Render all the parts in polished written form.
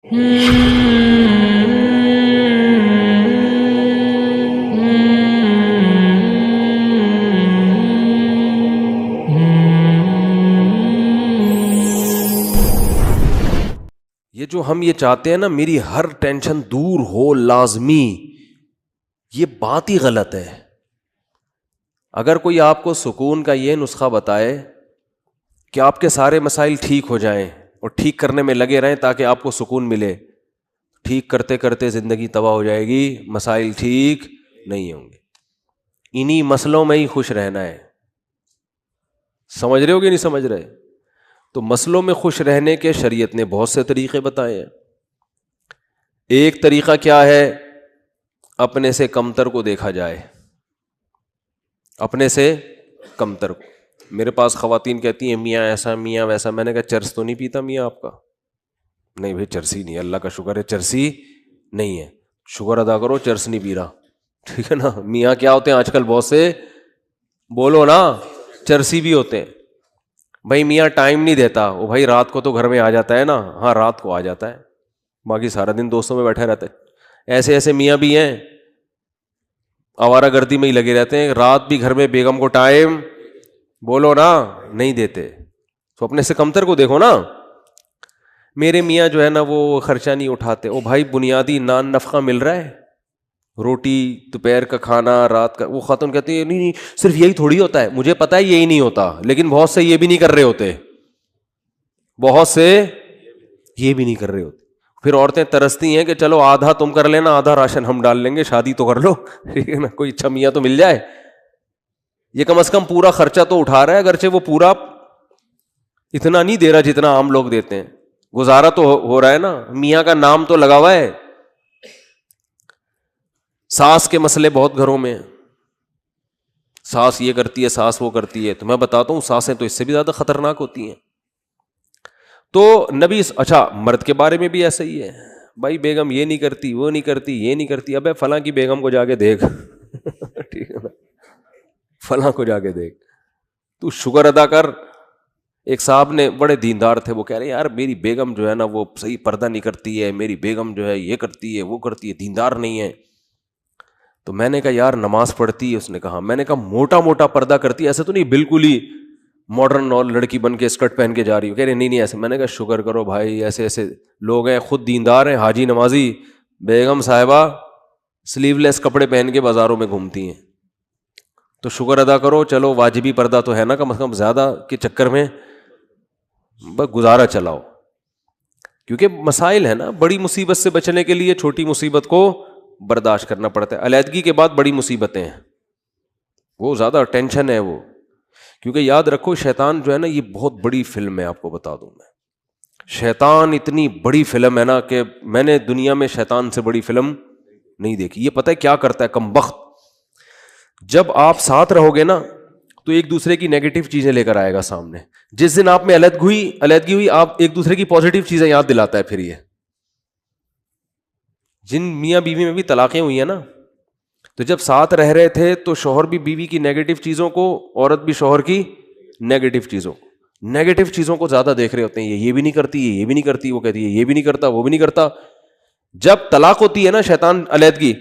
یہ جو ہم یہ چاہتے ہیں نا میری ہر ٹینشن دور ہو لازمی، یہ بات ہی غلط ہے. اگر کوئی آپ کو سکون کا یہ نسخہ بتائے کہ آپ کے سارے مسائل ٹھیک ہو جائیں اور ٹھیک کرنے میں لگے رہیں تاکہ آپ کو سکون ملے، ٹھیک کرتے کرتے زندگی تباہ ہو جائے گی، مسائل ٹھیک نہیں ہوں گے. انہی مسئلوں میں ہی خوش رہنا ہے. سمجھ رہے ہو کہ نہیں سمجھ رہے؟ تو مسئلوں میں خوش رہنے کے شریعت نے بہت سے طریقے بتائے ہیں. ایک طریقہ کیا ہے؟ اپنے سے کمتر کو دیکھا جائے، اپنے سے کمتر کو. میرے پاس خواتین کہتی ہیں میاں ایسا میاں ویسا. میں نے کہا چرس تو نہیں پیتا میاں آپ کا؟ نہیں بھائی چرسی نہیں، اللہ کا شکر ہے چرسی نہیں ہے. شکر ادا کرو چرس نہیں پی رہا، ٹھیک ہے نا. میاں کیا ہوتے ہیں آج کل بہت سے، بولو نا، چرسی بھی ہوتے ہیں. بھائی میاں ٹائم نہیں دیتا، وہ بھائی رات کو تو گھر میں آ جاتا ہے نا. ہاں رات کو آ جاتا ہے، باقی سارا دن دوستوں میں بیٹھے رہتے. ایسے ایسے میاں بھی ہیں آوارہ گردی میں ہی لگے رہتے ہیں، رات بھی گھر میں بیگم کو ٹائم، بولو نا، نہیں دیتے. تو اپنے سے کمتر کو دیکھو نا. میرے میاں جو ہے نا وہ خرچہ نہیں اٹھاتے. او بھائی بنیادی نان نفقہ مل رہا ہے، روٹی، دوپہر کا کھانا، رات کا. وہ خاتون کہتی ہے نہیں نہیں صرف یہی تھوڑی ہوتا ہے. مجھے پتا ہے یہی نہیں ہوتا، لیکن بہت سے یہ بھی نہیں کر رہے ہوتے، بہت سے یہ بھی نہیں کر رہے ہوتے. پھر عورتیں ترستی ہیں کہ چلو آدھا تم کر لینا آدھا راشن ہم ڈال لیں گے، شادی تو کر لو، ٹھیک ہے نا، کوئی اچھا میاں تو مل جائے. یہ کم از کم پورا خرچہ تو اٹھا رہا ہے، اگرچہ وہ پورا اتنا نہیں دے رہا جتنا عام لوگ دیتے ہیں. گزارا تو ہو رہا ہے نا، میاں کا نام تو لگا ہوا ہے. ساس کے مسئلے بہت گھروں میں ہیں، ساس یہ کرتی ہے، ساس وہ کرتی ہے. تو میں بتاتا ہوں ساسیں تو اس سے بھی زیادہ خطرناک ہوتی ہیں. تو نبی، اچھا مرد کے بارے میں بھی ایسا ہی ہے. بھائی بیگم یہ نہیں کرتی، وہ نہیں کرتی، یہ نہیں کرتی. ابے فلاں کی بیگم کو جا کے دیکھ، ٹھیک ہے نا، فلاں کو جا کے دیکھ، تو شکر ادا کر. ایک صاحب نے، بڑے دیندار تھے، وہ کہہ رہے یار میری بیگم جو ہے نا وہ صحیح پردہ نہیں کرتی ہے، میری بیگم جو ہے یہ کرتی ہے وہ کرتی ہے، دیندار نہیں ہے. تو میں نے کہا یار نماز پڑھتی ہے؟ اس نے کہا. میں نے کہا موٹا موٹا پردہ کرتی ہے، ایسا تو نہیں بالکل ہی ماڈرن اور لڑکی بن کے اسکرٹ پہن کے جا رہی ہو؟ کہہ رہے نہیں نہیں ایسے. میں نے کہا شکر کرو بھائی، ایسے ایسے لوگ ہیں خود دیندار ہیں، حاجی نمازی، بیگم صاحبہ سلیو لیس کپڑے پہن کے بازاروں میں گھومتی ہیں. تو شکر ادا کرو، چلو واجبی پردہ تو ہے نا کم از کم، زیادہ کے چکر میں بس گزارا چلاؤ. کیونکہ مسائل ہے نا، بڑی مصیبت سے بچنے کے لیے چھوٹی مصیبت کو برداشت کرنا پڑتا ہے. علیحدگی کے بعد بڑی مصیبتیں ہیں، وہ زیادہ ٹینشن ہے وہ. کیونکہ یاد رکھو شیطان جو ہے نا یہ بہت بڑی فلم ہے. آپ کو بتا دوں میں، شیطان اتنی بڑی فلم ہے نا کہ میں نے دنیا میں شیطان سے بڑی فلم نہیں دیکھی. یہ پتہ ہے کیا کرتا ہے کم بخت؟ جب آپ ساتھ رہو گے نا تو ایک دوسرے کی نیگیٹو چیزیں لے کر آئے گا سامنے. جس دن آپ میں علیحدگی ہوئی، آپ ایک دوسرے کی پازیٹیو چیزیں یاد دلاتا ہے. پھر یہ جن میاں بیوی میں بھی طلاقیں ہوئی ہیں نا، تو جب ساتھ رہ رہے تھے تو شوہر بھی بیوی کی نیگیٹو چیزوں کو، عورت بھی شوہر کی نیگیٹو چیزوں کو زیادہ دیکھ رہے ہوتے ہیں. یہ بھی نہیں کرتی، یہ بھی نہیں کرتی، وہ کہتی ہے یہ بھی نہیں کرتا، وہ بھی نہیں کرتا. جب طلاق ہوتی ہے نا شیطان، علیحدگی،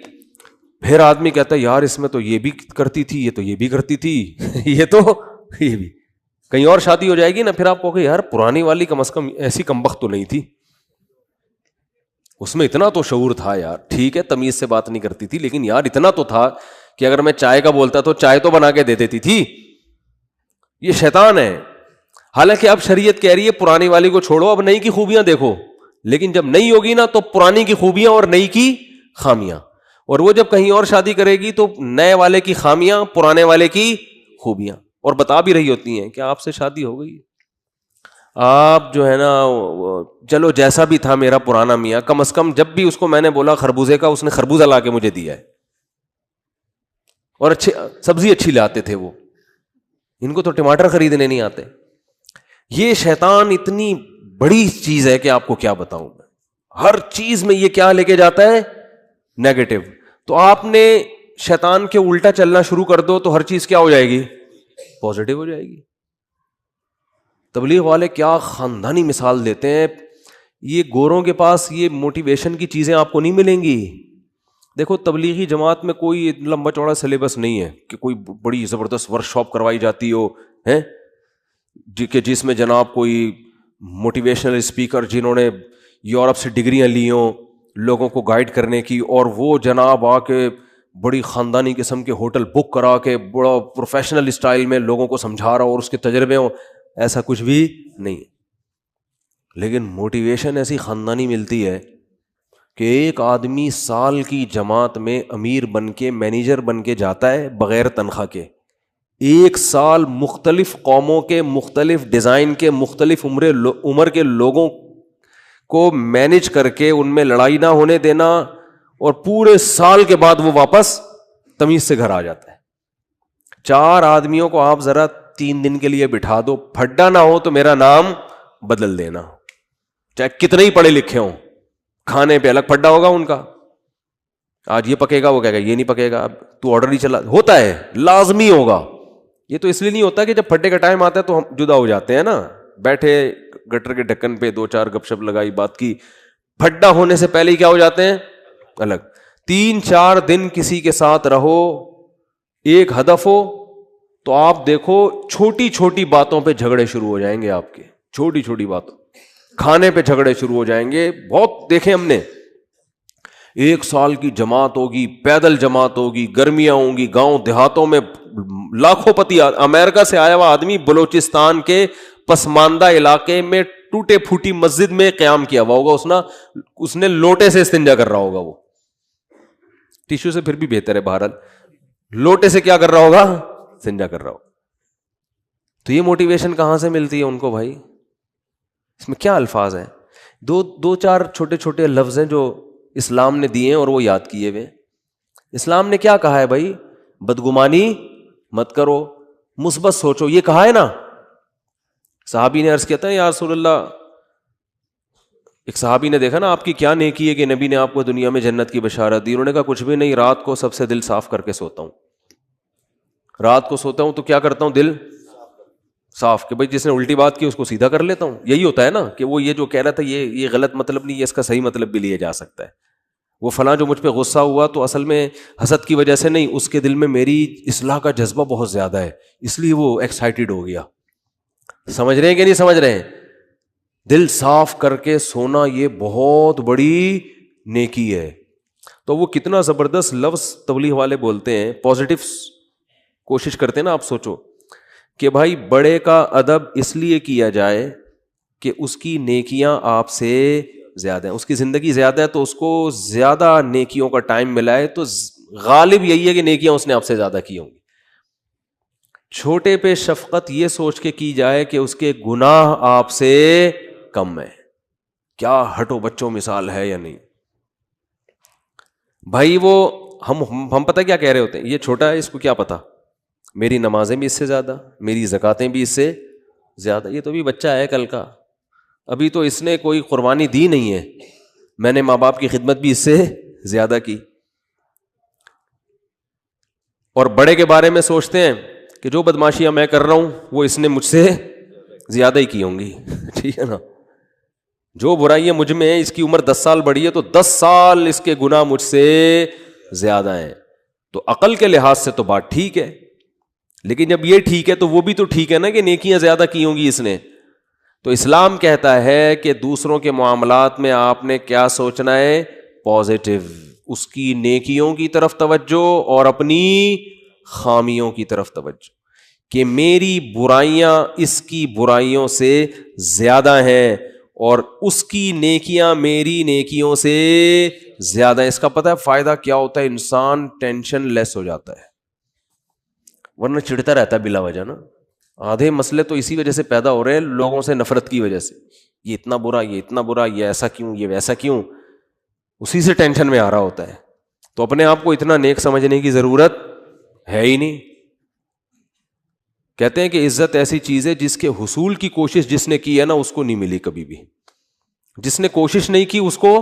پھر آدمی کہتا ہے یار اس میں تو یہ بھی کرتی تھی، یہ تو یہ بھی کرتی تھی، یہ تو یہ بھی. کہیں اور شادی ہو جائے گی نا، پھر آپ کہو گے یار پرانی والی کم از کم ایسی کمبخت تو نہیں تھی، اس میں اتنا تو شعور تھا یار. ٹھیک ہے تمیز سے بات نہیں کرتی تھی، لیکن یار اتنا تو تھا کہ اگر میں چائے کا بولتا تو چائے تو بنا کے دے دیتی تھی. یہ شیطان ہے. حالانکہ اب شریعت کہہ رہی ہے پرانی والی کو چھوڑو، اب نئی کی خوبیاں دیکھو. لیکن جب نئی ہوگی نا تو پرانی کی خوبیاں اور نئی کی خامیاں، اور وہ جب کہیں اور شادی کرے گی تو نئے والے کی خامیاں، پرانے والے کی خوبیاں. اور بتا بھی رہی ہوتی ہیں کہ آپ سے شادی ہو گئی، آپ جو ہے نا چلو جیسا بھی تھا میرا پرانا میاں، کم از کم جب بھی اس کو میں نے بولا خربوزے کا، اس نے خربوزہ لا کے مجھے دیا ہے. اور سبزی اچھی لاتے تھے وہ، ان کو تو ٹماٹر خریدنے نہیں آتے. یہ شیطان اتنی بڑی چیز ہے کہ آپ کو کیا بتاؤں میں. ہر چیز میں یہ کیا لے کے جاتا ہے؟ نیگیٹو. تو آپ نے شیطان کے الٹا چلنا شروع کر دو تو ہر چیز کیا ہو جائے گی؟ پازیٹو ہو جائے گی. تبلیغ والے کیا خاندانی مثال دیتے ہیں. یہ گوروں کے پاس یہ موٹیویشن کی چیزیں آپ کو نہیں ملیں گی. دیکھو تبلیغی جماعت میں کوئی لمبا چوڑا سلیبس نہیں ہے کہ کوئی بڑی زبردست ورک شاپ کروائی جاتی ہو ہیں کہ جس میں جناب کوئی موٹیویشنل اسپیکر جنہوں نے یورپ سے ڈگریاں لی ہوں لوگوں کو گائیڈ کرنے کی, اور وہ جناب آ کے بڑی خاندانی قسم کے ہوٹل بک کرا کے بڑا پروفیشنل اسٹائل میں لوگوں کو سمجھا رہا ہو اور اس کے تجربے ہوں. ایسا کچھ بھی نہیں ہے. لیکن موٹیویشن ایسی خاندانی ملتی ہے کہ ایک آدمی سال کی جماعت میں امیر بن کے مینیجر بن کے جاتا ہے بغیر تنخواہ کے. ایک سال مختلف قوموں کے مختلف ڈیزائن کے مختلف عمر کے لوگوں کو مینیج کر کے ان میں لڑائی نہ ہونے دینا, اور پورے سال کے بعد وہ واپس تمیز سے گھر آ جاتا ہے. 4 آدمیوں کو آپ ذرا 3 دن کے لیے بٹھا دو, پھڈا نہ ہو تو میرا نام بدل دینا, چاہے کتنے ہی پڑھے لکھے ہوں, کھانے پہ الگ پھڈا ہوگا ان کا. آج یہ پکے گا, وہ کہے گا یہ نہیں پکے گا, اب تو آرڈر ہی چلا ہوتا ہے, لازمی ہوگا. یہ تو اس لیے نہیں ہوتا کہ جب پھڈے کا ٹائم آتا ہے تو ہم جدا ہو جاتے ہیں نا, بیٹھے گٹر کے ڈھکن پہ 2-4 گپ شپ لگائی, بات کی. پھڈا ہونے سے پہلے ہی کیا ہو جاتے ہیں الگ. 3-4 دن کسی کے ساتھ رہو, ایک ہدف ہو, تو آپ دیکھو چھوٹی چھوٹی باتوں پہ جھگڑے شروع ہو جائیں گے آپ کے, چھوٹی چھوٹی باتوں, کھانے پہ جھگڑے شروع ہو جائیں گے. بہت دیکھیں ہم نے, 1 سال کی جماعت ہوگی, پیدل جماعت ہوگی, گرمیاں ہوں گی, گاؤں دیہاتوں میں لاکھوں پتی. امریکہ سے آیا ہوا آدمی بلوچستان کے پسماندہ علاقے میں ٹوٹے پھوٹی مسجد میں قیام کیا ہوا ہوگا, اس نے لوٹے سے استنجا کر رہا ہوگا, وہ ٹیشو سے پھر بھی بہتر ہے, بہرحال لوٹے سے کیا کر رہا ہوگا, استنجا کر رہا ہوگا. تو یہ موٹیویشن کہاں سے ملتی ہے ان کو بھائی؟ اس میں کیا الفاظ ہیں؟ 2-4 چھوٹے چھوٹے لفظ ہیں جو اسلام نے دیے ہیں اور وہ یاد کیے ہوئے. اسلام نے کیا کہا ہے بھائی؟ بدگمانی مت کرو, مثبت سوچو, یہ کہا ہے نا. صحابی نے عرض کیا تھا یا رسول اللہ, ایک صحابی نے دیکھا نا آپ کی کیا نیکی ہے کہ نبی نے آپ کو دنیا میں جنت کی بشارت دی. انہوں نے کہا کچھ بھی نہیں, رات کو سب سے دل صاف کر کے سوتا ہوں. رات کو سوتا ہوں تو کیا کرتا ہوں, دل صاف, کہ بھائی جس نے الٹی بات کی اس کو سیدھا کر لیتا ہوں. یہی ہوتا ہے نا کہ وہ یہ جو کہہ رہا تھا یہ غلط مطلب نہیں ہے, اس کا صحیح مطلب بھی لیا جا سکتا ہے. وہ فلاں جو مجھ پہ غصہ ہوا تو اصل میں حسد کی وجہ سے نہیں, اس کے دل میں میری اصلاح کا جذبہ بہت زیادہ ہے, اس لیے وہ ایکسائٹیڈ ہو گیا. سمجھ رہے ہیں کہ نہیں سمجھ رہے ہیں؟ دل صاف کر کے سونا یہ بہت بڑی نیکی ہے. تو وہ کتنا زبردست لفظ تبلیغ والے بولتے ہیں, پازیٹیو کوشش کرتے ہیں نا. آپ سوچو کہ بھائی بڑے کا ادب اس لیے کیا جائے کہ اس کی نیکیاں آپ سے زیادہ ہیں, اس کی زندگی زیادہ ہے تو اس کو زیادہ نیکیوں کا ٹائم ملا ہے, تو غالب یہی ہے کہ نیکیاں اس نے آپ سے زیادہ کی ہوں گی. چھوٹے پہ شفقت یہ سوچ کے کی جائے کہ اس کے گناہ آپ سے کم ہے. کیا ہٹو بچوں مثال ہے یا نہیں بھائی؟ وہ ہم پتہ کیا کہہ رہے ہوتے ہیں, یہ چھوٹا ہے اس کو کیا پتا, میری نمازیں بھی اس سے زیادہ, میری زکاتیں بھی اس سے زیادہ. یہ تو بھی بچہ ہے کل کا, ابھی تو اس نے کوئی قربانی دی نہیں ہے, میں نے ماں باپ کی خدمت بھی اس سے زیادہ کی. اور بڑے کے بارے میں سوچتے ہیں کہ جو بدماشیاں میں کر رہا ہوں وہ اس نے مجھ سے زیادہ ہی کی ہوں گی. ٹھیک ہے نا, جو برائیاں مجھ میں ہیں, اس کی عمر 10 سال بڑی ہے تو 10 سال اس کے گناہ مجھ سے زیادہ ہیں. تو عقل کے لحاظ سے تو بات ٹھیک ہے, لیکن جب یہ ٹھیک ہے تو وہ بھی تو ٹھیک ہے نا کہ نیکیاں زیادہ کی ہوں گی اس نے. تو اسلام کہتا ہے کہ دوسروں کے معاملات میں آپ نے کیا سوچنا ہے, پازیٹیو, اس کی نیکیوں کی طرف توجہ اور اپنی خامیوں کی طرف توجہ, کہ میری برائیاں اس کی برائیوں سے زیادہ ہیں اور اس کی نیکیاں میری نیکیوں سے زیادہ ہیں. اس کا پتہ ہے فائدہ کیا ہوتا ہے؟ انسان ٹینشن لیس ہو جاتا ہے, ورنہ چڑھتا رہتا ہے بلا وجہ نا. آدھے مسئلے تو اسی وجہ سے پیدا ہو رہے ہیں, لوگوں سے نفرت کی وجہ سے. یہ اتنا برا, یہ اتنا برا, یہ ایسا کیوں, یہ ویسا کیوں, اسی سے ٹینشن میں آ رہا ہوتا ہے. تو اپنے آپ کو اتنا نیک سمجھنے کی ضرورت ہے ہی نہیں. کہتے ہیں کہ عزت ایسی چیز ہے جس کے حصول کی کوشش جس نے کی ہے نا اس کو نہیں ملی کبھی بھی. جس نے کوشش نہیں کی اس کو